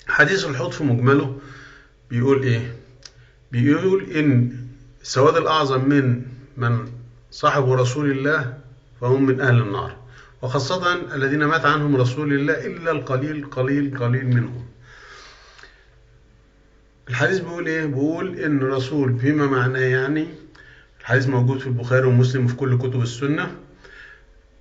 حديث الحوض في مجمله بيقول إيه؟ بيقول إن السواد الأعظم من صاحبوا رسول الله فهم من أهل النار، وخاصة الذين مات عنهم رسول الله إلا القليل قليل قليل منهم. الحديث بيقول إيه؟ بيقول إن الرسول فيما معناه، يعني الحديث موجود في البخاري ومسلم وفي كل كتب السنة،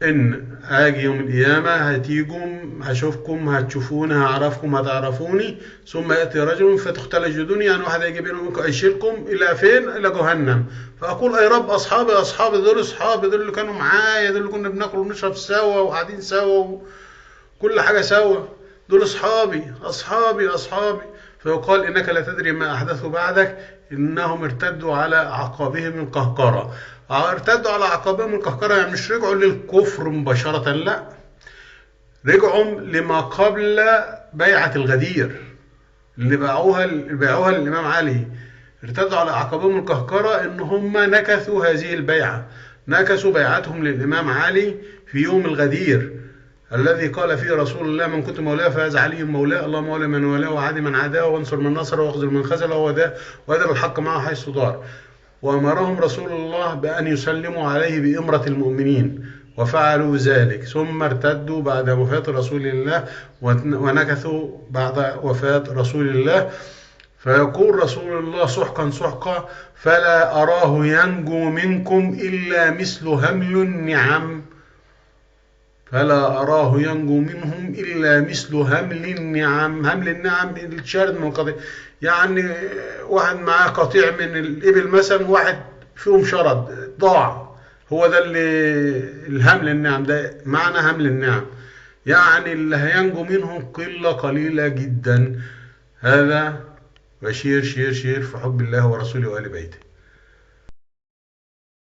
إن هاجي يوم القيامة هتيجم هشوفكم هتشوفوني هعرفكم هتعرفوني، ثم يأتي رجل فتختلجدوني، يعني واحد هيجي بينهم منكم يشيلكم إلى فين؟ إلى جهنم. فأقول أي رب أصحابي أصحابي، دول أصحابي، دول اللي كانوا معايا، دول اللي كنا بناكل ونشرب سوا وقاعدين سوا وكل حاجة سوا، دول أصحابي أصحابي أصحابي. فيقال إنك لا تدري ما أحدثوا بعدك، إنهم ارتدوا على أعقابهم القهقرة. ارتدوا على أعقابهم القهقرة يعني مش رجعوا للكفر مباشرة، لا، رجعوا لما قبل بيعة الغدير اللي باعوها للإمام علي. ارتدوا على أعقابهم القهقرة إن هم نكثوا هذه البيعة، نكثوا بيعتهم للإمام علي في يوم الغدير الذي قال فيه رسول الله: من كنت مولاه فهذا علي مولاه، اللهم مولى من والاه وعادي من عاداه وانصر من نصره واخذل من خذله وادر الحق معه حيث دار. وأمرهم رسول الله بأن يسلموا عليه بإمرة المؤمنين، وفعلوا ذلك، ثم ارتدوا بعد وفاة رسول الله ونكثوا بعد وفاة رسول الله. فيقول رسول الله سحقا سحقا: فلا أراه ينجو منكم إلا مثل همل النعم، فلا أراه ينجو منهم إلا مثل همل النعم. همل النعم الشارد من القطيع، يعني واحد معاه قطيع من الإبل مثلا، واحد فيهم شرد ضاع، هو ده اللي الهمل النعم، ده معنى همل النعم، يعني اللي هينجو منهم قلة قليلة جدا. هذا بشير شير شير في حب الله ورسوله وآل بيته.